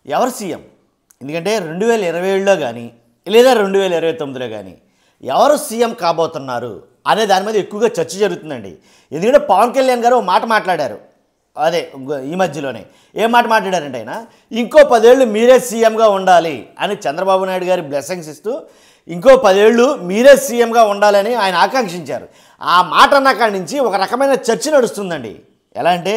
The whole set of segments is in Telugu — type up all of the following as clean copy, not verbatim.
ఎవరు సీఎం? ఎందుకంటే 2027లో కానీ లేదా 2029లో కానీ ఎవరు సీఎం కాబోతున్నారు అనే దాని మీద ఎక్కువగా చర్చ జరుగుతుందండి. ఎందుకంటే పవన్ కళ్యాణ్ గారు ఒక మాట మాట్లాడారు. అదే ఈ మధ్యలోనే ఏం మాట మాట్లాడారంటే ఆయన ఇంకో 10 ఏళ్ళు మీరే సీఎంగా ఉండాలి అని చంద్రబాబు నాయుడు గారి బ్లెస్సింగ్స్ ఇస్తూ ఇంకో 10 ఏళ్ళు మీరే సీఎంగా ఉండాలని ఆయన ఆకాంక్షించారు. ఆ మాట అన్న కాడి నుంచి ఒక రకమైన చర్చ నడుస్తుందండి. ఎలా అంటే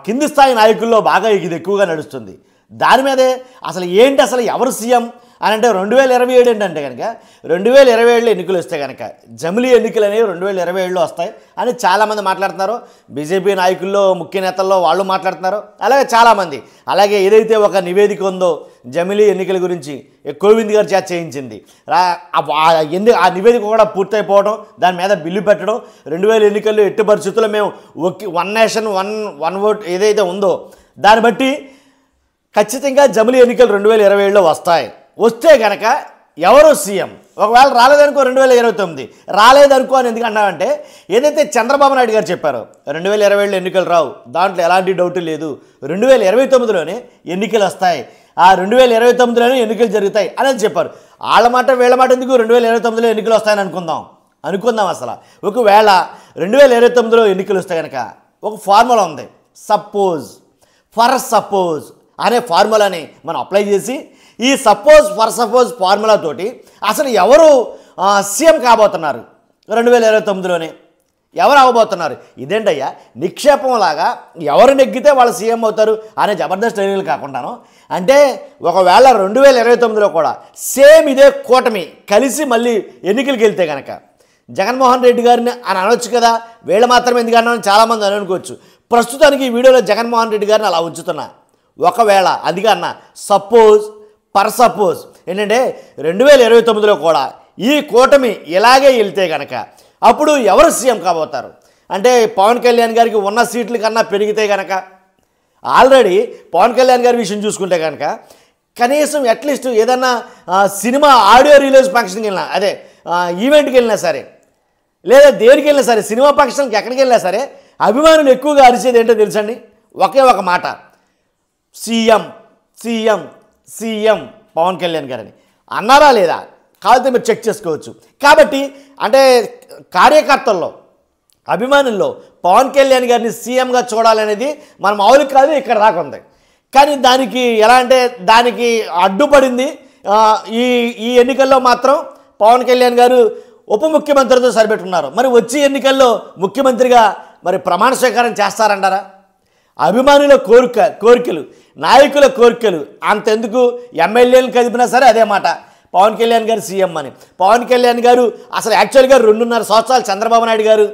కింది స్థాయి నాయకుల్లో బాగా ఇది ఎక్కువగా నడుస్తుంది. దాని మీదే అసలు ఎవరు సీఎం అని అంటే 2027 ఏంటంటే కనుక 2027లో ఎన్నికలు వస్తే కనుక జమిలీ ఎన్నికలు అనేవి 2027లో వస్తాయి అని చాలామంది మాట్లాడుతున్నారు. బీజేపీ నాయకుల్లో ముఖ్య నేతల్లో వాళ్ళు మాట్లాడుతున్నారు. అలాగే చాలామంది అలాగే ఏదైతే ఒక నివేదిక ఉందో జమిలీ ఎన్నికల గురించి కోవింద్ గారు చేత చేయించింది ఆ నివేదిక కూడా పూర్తయిపోవడం, దాని మీద బిల్లు పెట్టడం, 2000 ఎన్నికల్లో ఎట్టి పరిస్థితుల్లో మేము వన్ నేషన్ వన్ ఓట్ ఏదైతే ఉందో దాన్ని బట్టి ఖచ్చితంగా జమిలీ ఎన్నికలు 2027లో వస్తే కనుక ఎవరు సీఎం? ఒకవేళ రాలేదనుకో 2029 రాలేదనుకో అని ఎందుకు అన్నామంటే ఏదైతే చంద్రబాబు నాయుడు గారు చెప్పారో 2027లో ఎన్నికలు రావు, దాంట్లో ఎలాంటి డౌట్ లేదు, 2029లోనే ఎన్నికలు వస్తాయి, ఆ 2029లోనే ఎన్నికలు జరుగుతాయి అనేది చెప్పారు. వాళ్ళ మాట వీళ్ళ మాట ఎందుకు 2029లో ఎన్నికలు వస్తాయని అనుకుందాం. అసలు ఒకవేళ 2029లో ఎన్నికలు వస్తే కనుక ఒక ఫార్ములా ఉంది, సపోజ్ అనే ఫార్ములాని మనం అప్లై చేసి ఈ సపోజ్ ఫార్ములా తోటి అసలు ఎవరు సీఎం కాబోతున్నారు 2029లోనే ఎవరు అవ్వబోతున్నారు? ఇదేంటయ్యా నిక్షేపంలాగా ఎవరు నెగ్గితే వాళ్ళు సీఎం అవుతారు అనే జబర్దస్త్ ట్రైనింగ్లు కాకుండాను అంటే ఒకవేళ 2029లో కూడా సేమ్ ఇదే కూటమి కలిసి మళ్ళీ ఎన్నికలకు వెళ్తే కనుక జగన్మోహన్ రెడ్డి గారిని అని అనొచ్చు కదా, వీళ్ళు మాత్రమే ఎందుకు అన్నారని చాలామంది అనుకోవచ్చు. ప్రస్తుతానికి ఈ వీడియోలో జగన్మోహన్ రెడ్డి గారిని అలా ఉంచుతున్నా. ఒకవేళ అందుకే అన్న సపోజ్ ఏంటంటే 2029లో కూడా ఈ కూటమి ఇలాగే వెళ్తే కనుక అప్పుడు ఎవరు సీఎం కాబోతారు అంటే పవన్ కళ్యాణ్ గారికి ఉన్న సీట్ల కన్నా పెరిగితే కనుక ఆల్రెడీ పవన్ కళ్యాణ్ గారి విషయం చూసుకుంటే కనుక కనీసం అట్లీస్ట్ ఏదన్నా సినిమా ఆడియో రిలీజ్ ఫంక్షన్కి వెళ్ళినా అదే ఈవెంట్కి వెళ్ళినా సరే లేదా దేనికి వెళ్ళినా సరే సినిమా ఫంక్షన్కి ఎక్కడికి వెళ్ళినా సరే అభిమానులు ఎక్కువగా అరిచేది ఏంటో తెలుసండి, ఒకే ఒక మాట సీఎం పవన్ కళ్యాణ్ గారని అన్నారా లేదా కావాలంటే మీరు చెక్ చేసుకోవచ్చు. కాబట్టి అంటే కార్యకర్తల్లో అభిమానుల్లో పవన్ కళ్యాణ్ గారిని సీఎంగా చూడాలనేది మన మామూలుగా కాదు, ఇక్కడ దాకా ఉంది. కానీ దానికి ఎలా అంటే దానికి అడ్డుపడింది ఈ ఎన్నికల్లో మాత్రం పవన్ కళ్యాణ్ గారు ఉప ముఖ్యమంత్రితో సరిపెట్టుకున్నారు. మరి వచ్చే ఎన్నికల్లో ముఖ్యమంత్రిగా మరి ప్రమాణ స్వీకారం చేస్తారంటారా? అభిమానుల కోరికలు నాయకుల కోరికలు అంతెందుకు ఎమ్మెల్యేలు కదిపినా సరే అదే మాట పవన్ కళ్యాణ్ గారు సీఎం అని. పవన్ కళ్యాణ్ గారు అసలు యాక్చువల్గా 2.5 సంవత్సరాలు చంద్రబాబు నాయుడు గారు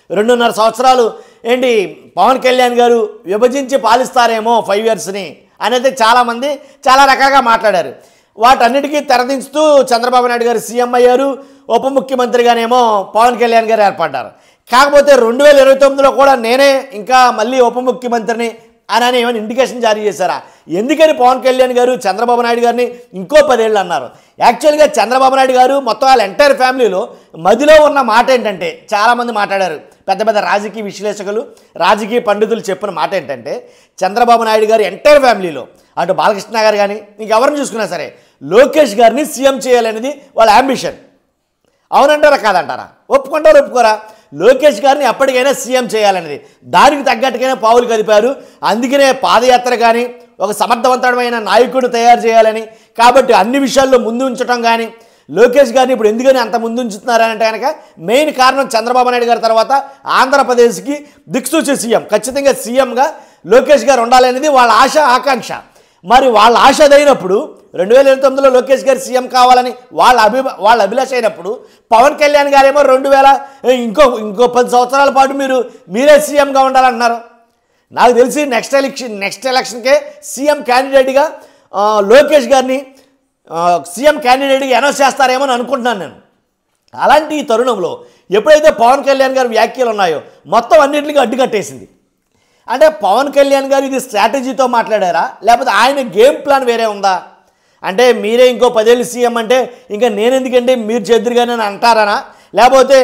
2.5 సంవత్సరాలు ఏంటి పవన్ కళ్యాణ్ గారు విభజించి పాలిస్తారేమో 5 ఇయర్స్ని అనేది చాలామంది చాలా రకాలుగా మాట్లాడారు. వాటన్నిటికీ తెరదించుతూ చంద్రబాబు నాయుడు గారు సీఎం అయ్యారు, ఉప ముఖ్యమంత్రిగానేమో పవన్ కళ్యాణ్ గారు ఏర్పడ్డారు. కాకపోతే 2029లో కూడా నేనే ఇంకా మళ్ళీ ఉప ముఖ్యమంత్రిని అని ఏమైనా ఇండికేషన్ జారీ చేశారా? ఎందుకని పవన్ కళ్యాణ్ గారు చంద్రబాబు నాయుడు గారిని ఇంకో 10 ఏళ్ళు అన్నారు? యాక్చువల్గా చంద్రబాబు నాయుడు గారు మొత్తం వాళ్ళ ఎంటైర్ ఫ్యామిలీలో మధ్యలో ఉన్న మాట ఏంటంటే చాలామంది మాట్లాడారు, పెద్ద రాజకీయ విశ్లేషకులు రాజకీయ పండితులు చెప్పిన మాట ఏంటంటే చంద్రబాబు నాయుడు గారు ఎంటైర్ ఫ్యామిలీలో అటు బాలకృష్ణ గారు కానీ ఇంకెవరిని చూసుకున్నా సరే లోకేష్ గారిని సీఎం చేయాలనేది వాళ్ళ అంబిషన్. అవునంటారా కాదంటారా? ఒప్పుకోరా? లోకేష్ గారిని ఎప్పటికైనా సీఎం చేయాలనేది దానికి తగ్గట్టుగానే పావులు కదిపారు. అందుకనే పాదయాత్ర కానీ ఒక సమర్థవంతమైన నాయకుడు తయారు చేయాలని కాబట్టి అన్ని విషయాల్లో ముందు ఉంచడం కానీ లోకేష్ గారిని ఇప్పుడు ఎందుకని అంత ముందు ఉంచుతున్నారంటే కనుక మెయిన్ కారణం చంద్రబాబు నాయుడు గారి తర్వాత ఆంధ్రప్రదేశ్కి దిక్సూచి సీఎం ఖచ్చితంగా సీఎంగా లోకేష్ గారు ఉండాలనేది వాళ్ళ ఆకాంక్ష. మరి వాళ్ళ ఆశ అయినప్పుడు 2029లో లోకేష్ గారు సీఎం కావాలని వాళ్ళ అభిలాష అయినప్పుడు పవన్ కళ్యాణ్ గారేమో ఇంకో 10 సంవత్సరాల పాటు మీరే సీఎంగా ఉండాలంటున్నారు. నాకు తెలిసి నెక్స్ట్ ఎలక్షన్కే సీఎం క్యాండిడేట్గా లోకేష్ గారిని సీఎం క్యాండిడేట్గా అనౌన్స్ చేస్తారేమో అని అనుకుంటున్నాను నేను. అలాంటి ఈ తరుణంలో ఎప్పుడైతే పవన్ కళ్యాణ్ గారి వ్యాఖ్యలు ఉన్నాయో మొత్తం అన్నింటికి అడ్డుకట్టేసింది. అంటే పవన్ కళ్యాణ్ గారు ఇది స్ట్రాటజీతో మాట్లాడారా లేకపోతే ఆయన గేమ్ ప్లాన్ వేరే ఉందా? అంటే మీరే ఇంకో 10 ఏళ్ళు సీఎం అంటే ఇంకా నేనెందుకంటే మీరు చేద్దరుగానే అంటారనా? లేకపోతే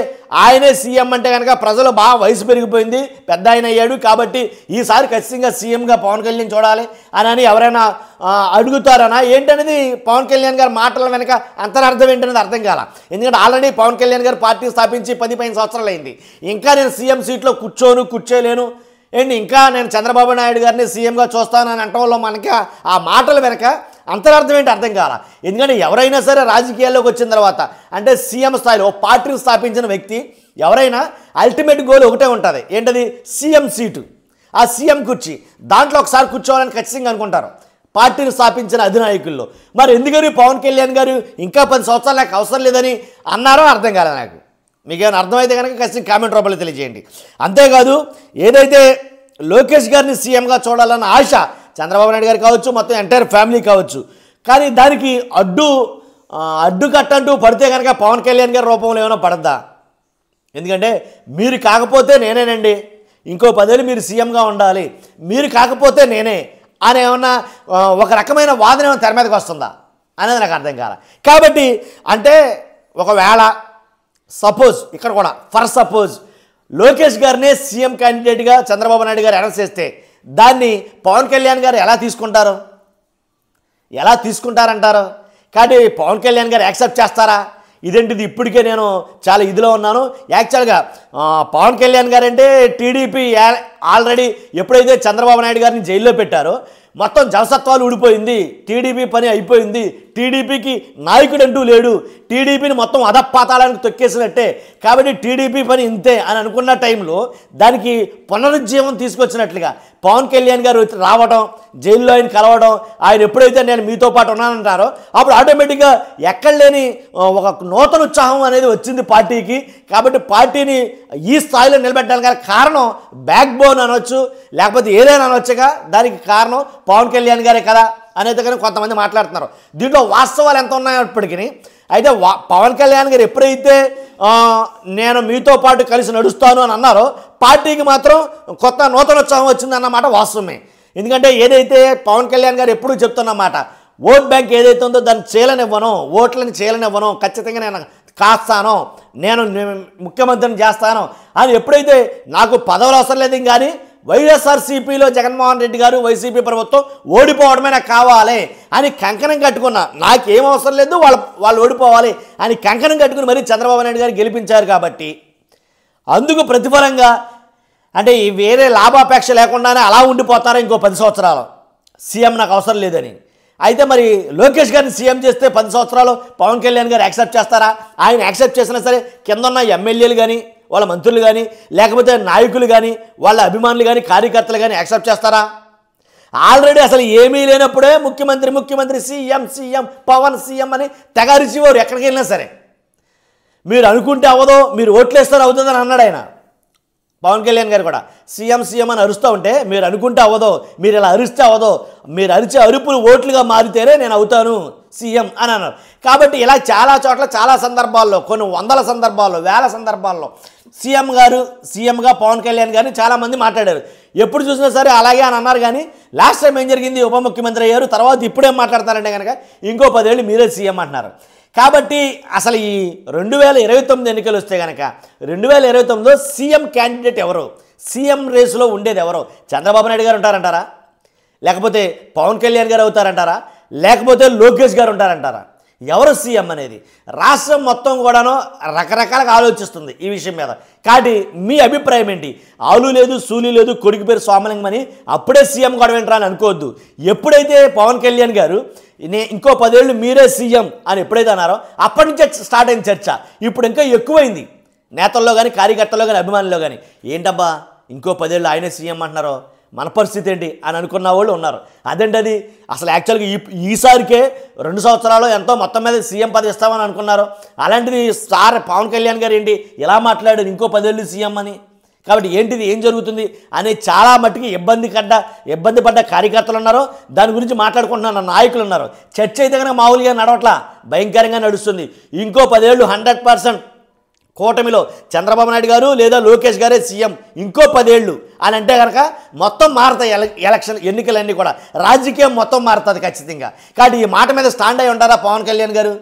ఆయనే సీఎం అంటే కనుక ప్రజలు బాగా వయసు పెరిగిపోయింది, పెద్ద ఆయన అయ్యాడు కాబట్టి ఈసారి ఖచ్చితంగా సీఎంగా పవన్ కళ్యాణ్ చూడాలి అని ఎవరైనా అడుగుతారనా ఏంటనేది పవన్ కళ్యాణ్ గారి మాటల వెనక అంతరార్థం ఏంటనేది అర్థం కాల. ఎందుకంటే ఆల్రెడీ పవన్ కళ్యాణ్ గారు పార్టీ స్థాపించి 10-15 సంవత్సరాలు అయింది. ఇంకా నేను సీఎం సీట్లో కూర్చోలేను ఏంటి, ఇంకా నేను చంద్రబాబు నాయుడు గారిని సీఎంగా చూస్తానని అంటంలో మనకి ఆ మాటల వెనక అంతరార్థం ఏంటి అర్థం కాల. ఎందుకంటే ఎవరైనా సరే రాజకీయాల్లోకి వచ్చిన తర్వాత అంటే సీఎం స్థాయిలో పార్టీని స్థాపించిన వ్యక్తి ఎవరైనా అల్టిమేట్ గోల్ ఒకటే ఉంటుంది, ఏంటది సీఎం సీటు, ఆ సీఎం కుర్చీ. దాంట్లో ఒకసారి కూర్చోవాలని ఖచ్చితంగా అనుకుంటారు పార్టీని స్థాపించిన అధినాయకుల్లో. మరి ఎందుకని పవన్ కళ్యాణ్ గారు ఇంకా 10 సంవత్సరాలు నాకు అవసరం లేదని అన్నారో అర్థం కాలేదు నాకు. మీకేమైనా అర్థమైతే కనుక ఖచ్చితంగా కామెంట్ రూపంలో తెలియజేయండి. అంతేకాదు ఏదైతే లోకేష్ గారిని సీఎంగా చూడాలన్న ఆశ చంద్రబాబు నాయుడు గారు కావచ్చు, మొత్తం ఎంటైర్ ఫ్యామిలీ కావచ్చు, కానీ దానికి అడ్డుకట్టంటూ పడితే కనుక పవన్ కళ్యాణ్ గారి రూపంలో ఏమైనా పడద్దా? ఎందుకంటే మీరు కాకపోతే నేనేనండి, ఇంకో 10 ఏళ్ళు మీరు సీఎంగా ఉండాలి, మీరు కాకపోతే నేనే అని ఏమన్నా ఒక రకమైన వాదన ఏమైనా తెర మీదకి వస్తుందా అనేది నాకు అర్థం కాల. కాబట్టి అంటే ఒకవేళ సపోజ్ ఇక్కడ కూడా ఫర్ సపోజ్ లోకేష్ గారినే సీఎం క్యాండిడేట్గా చంద్రబాబు నాయుడు గారు అనౌన్స్ చేస్తే దాన్ని పవన్ కళ్యాణ్ గారు ఎలా తీసుకుంటారంటారు? కాబట్టి పవన్ కళ్యాణ్ గారు యాక్సెప్ట్ చేస్తారా? ఇదేంటిది ఇప్పటికే నేను చాలా ఇదిలో ఉన్నాను. యాక్చువల్గా పవన్ కళ్యాణ్ గారు అంటే టీడీపీ ఆల్రెడీ ఎప్పుడైతే చంద్రబాబు నాయుడు గారిని జైల్లో పెట్టారో మొత్తం జవసత్వాలు ఊడిపోయింది, టీడీపీ పని అయిపోయింది, టీడీపీకి నాయకుడు అంటూ లేడు, టీడీపీని మొత్తం అధపాతాళానికి తొక్కేసినట్టే, కాబట్టి టీడీపీ పని ఇంతే అని అనుకున్న టైంలో దానికి పునరుజ్జీవం తీసుకొచ్చినట్లుగా పవన్ కళ్యాణ్ గారు రావడం, జైల్లో ఆయన కలవడం, ఆయన ఎప్పుడైతే నేను మీతో పాటు ఉన్నానంటారో అప్పుడు ఆటోమేటిక్గా ఎక్కడ లేని ఒక నూతన ఉత్సాహం అనేది వచ్చింది పార్టీకి. కాబట్టి పార్టీని ఈ స్థాయిలో నిలబెట్టడానికి కారణం బ్యాక్ బోన్ అనొచ్చు, లేకపోతే ఏదైనా అనొచ్చుగా, దానికి కారణం పవన్ కళ్యాణ్ గారే కదా అనేది కానీ కొంతమంది మాట్లాడుతున్నారు. దీంట్లో వాస్తవాలు ఎంత ఉన్నాయప్పటికీ అయితే పవన్ కళ్యాణ్ గారు ఎప్పుడైతే నేను మీతో పాటు కలిసి నడుస్తాను అని అన్నారో పార్టీకి మాత్రం కొత్త నూతన ఉత్సాహం వచ్చిందన్నమాట వాస్తవమే. ఎందుకంటే ఏదైతే పవన్ కళ్యాణ్ గారు ఎప్పుడూ చెప్తున్నమాట, ఓట్ బ్యాంక్ ఏదైతే ఉందో దాన్ని ఓట్లని చేయలనివ్వను, ఖచ్చితంగా నేను కాస్తాను, నేను ముఖ్యమంత్రిని చేస్తాను అని ఎప్పుడైతే నాకు పదవులు అవసరం లేదు కానీ వైఎస్ఆర్సీపీలో జగన్మోహన్ రెడ్డి గారు వైసీపీ ప్రభుత్వం ఓడిపోవడమే నాకు కావాలి అని కంకణం కట్టుకున్నా, నాకేం అవసరం లేదు వాళ్ళు ఓడిపోవాలి అని కంకణం కట్టుకుని మరీ చంద్రబాబు నాయుడు గారు గెలిపించారు. కాబట్టి అందుకు ప్రతిఫలంగా అంటే వేరే లాభాపేక్ష లేకుండానే అలా ఉండిపోతారా ఇంకో 10 సంవత్సరాలు సీఎం నాకు అవసరం లేదని. అయితే మరి లోకేష్ గారిని సీఎం చేస్తే 10 సంవత్సరాలు పవన్ కళ్యాణ్ గారు యాక్సెప్ట్ చేస్తారా? ఆయన యాక్సెప్ట్ చేసినా సరే కింద ఉన్న ఎమ్మెల్యేలు కానీ వాళ్ళ మంత్రులు కానీ లేకపోతే నాయకులు కానీ వాళ్ళ అభిమానులు కానీ కార్యకర్తలు కానీ యాక్సెప్ట్ చేస్తారా? ఆల్రెడీ అసలు ఏమీ లేనప్పుడే ముఖ్యమంత్రి సీఎం పవన్ సీఎం అని తెగరిచేవారు ఎక్కడికి వెళ్ళినా సరే. మీరు అనుకుంటే అవ్వదో, మీరు ఓట్లేస్తారు అవుతుందని అన్నాడు ఆయన. పవన్ కళ్యాణ్ గారు కూడా సీఎం అని అరుస్తూ ఉంటే మీరు అనుకుంటే అవ్వదో, మీరు ఇలా అరిస్తే అవ్వదో, మీరు అరిచే అరుపులు ఓట్లుగా మారితేనే నేను అవుతాను సీఎం అని అన్నారు. కాబట్టి ఇలా చాలా చోట్ల చాలా సందర్భాల్లో కొన్ని వందల సందర్భాల్లో వేల సందర్భాల్లో సీఎంగా పవన్ కళ్యాణ్ గారిని చాలామంది మాట్లాడారు. ఎప్పుడు చూసినా సరే అలాగే అని అన్నారు. కానీ లాస్ట్ టైం ఏం జరిగింది, ఉప ముఖ్యమంత్రి అయ్యారు, తర్వాత ఇప్పుడేం మాట్లాడతారంటే కనుక ఇంకో 10 ఏళ్ళు మీరే సీఎం అంటున్నారు. కాబట్టి అసలు ఈ 2029 ఎన్నికలు వస్తే కనుక 2029లో సీఎం క్యాండిడేట్ ఎవరు, సీఎం రేసులో ఉండేది ఎవరు? చంద్రబాబు నాయుడు గారు ఉంటారంటారా, లేకపోతే పవన్ కళ్యాణ్ గారు అవుతారంటారా, లేకపోతే లోకేష్ గారు ఉంటారంటారా? ఎవరు సీఎం అనేది రాష్ట్రం మొత్తం కూడాను రకరకాలుగా ఆలోచిస్తుంది ఈ విషయం మీద. కాబట్టి మీ అభిప్రాయం ఏంటి? ఆలు లేదు సూలి లేదు, కొడుకు పేరు సోమలింగం అని అప్పుడే సీఎం గొడవ ఏంట్రా అని అనుకోవద్దు. ఎప్పుడైతే పవన్ కళ్యాణ్ గారు ఇంకో 10 ఏళ్ళు మీరే సీఎం అని ఎప్పుడైతే అన్నారో అప్పటి నుంచే స్టార్ట్ అయిన చర్చ. ఇప్పుడు ఇంకా ఎక్కువైంది నేతల్లో కానీ కార్యకర్తల్లో కానీ అభిమానుల్లో కానీ. ఏంటబ్బా ఇంకో 10 ఏళ్ళు ఆయనే సీఎం అంటున్నారో, మన పరిస్థితి ఏంటి అని అనుకున్న వాళ్ళు ఉన్నారు. అదేంటి అది అసలు యాక్చువల్గా ఈసారికే 2 సంవత్సరాలు ఎంతో మొత్తం మీద సీఎం పదవి ఇస్తామని అనుకున్నారు. అలాంటిది పవన్ కళ్యాణ్ గారు ఏంటి ఇలా మాట్లాడారు ఇంకో 10 ఏళ్ళు సీఎం అని. కాబట్టి ఏంటిది ఏం జరుగుతుంది అనే చాలా మట్టుకి ఇబ్బంది పడ్డ కార్యకర్తలు ఉన్నారు, దాని గురించి మాట్లాడుకుంటున్న నాయకులు ఉన్నారు. చర్చ అయితే కనుక మామూలుగా నడవట్లా, భయంకరంగా నడుస్తుంది. ఇంకో 10 ఏళ్ళు 100% కూటమిలో చంద్రబాబు నాయుడు గారు లేదా లోకేష్ గారే సీఎం ఇంకో 10 ఏళ్ళు అని అంటే కనుక మొత్తం మారుతాయి ఎలక్షన్ ఎన్నికలన్నీ కూడా, రాజకీయం మొత్తం మారుతుంది ఖచ్చితంగా. కాబట్టి ఈ మాట మీద స్టాండ్ అయి ఉంటారా పవన్ కళ్యాణ్ గారు?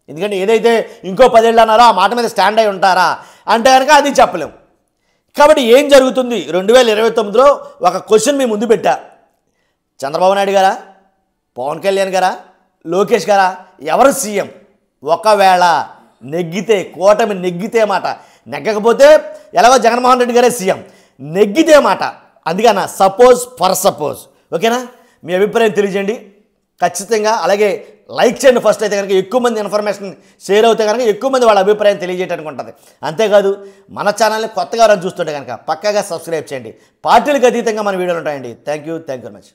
ఎందుకంటే ఏదైతే ఇంకో 10 ఏళ్ళు అన్నారో ఆ మాట మీద స్టాండ్ అయి ఉంటారా అంటే కనుక అది చెప్పలేం. కాబట్టి ఏం జరుగుతుంది 2029లో ఒక క్వశ్చన్ మీ ముందు పెట్టా. చంద్రబాబు నాయుడు గారా పవన్ కళ్యాణ్ గారా, లోకేష్ గారా, ఎవరు సీఎం? ఒకవేళ నెగ్గితే, కూటమి నెగ్గితే మాట, నెగ్గకపోతే ఎలాగో జగన్మోహన్ రెడ్డి గారే సీఎం, నెగ్గితే మాట. అందుకన్నా సపోజ్ ఓకేనా? మీ అభిప్రాయం తెలియజేయండి ఖచ్చితంగా. అలాగే లైక్ చేయండి ఫస్ట్ అయితే కనుక, ఎక్కువ మంది ఇన్ఫర్మేషన్ షేర్ అవుతే కనుక ఎక్కువ మంది వాళ్ళ అభిప్రాయం తెలియజేయడానికి ఉంటుంది. అంతేకాదు మన ఛానల్ని కొత్తగా ఎవరైనా చూస్తుంటే కనుక పక్కాగా సబ్స్క్రైబ్ చేయండి. పార్టీలకు అతీతంగా మన వీడియోలు ఉంటాయండి. Thank you very much.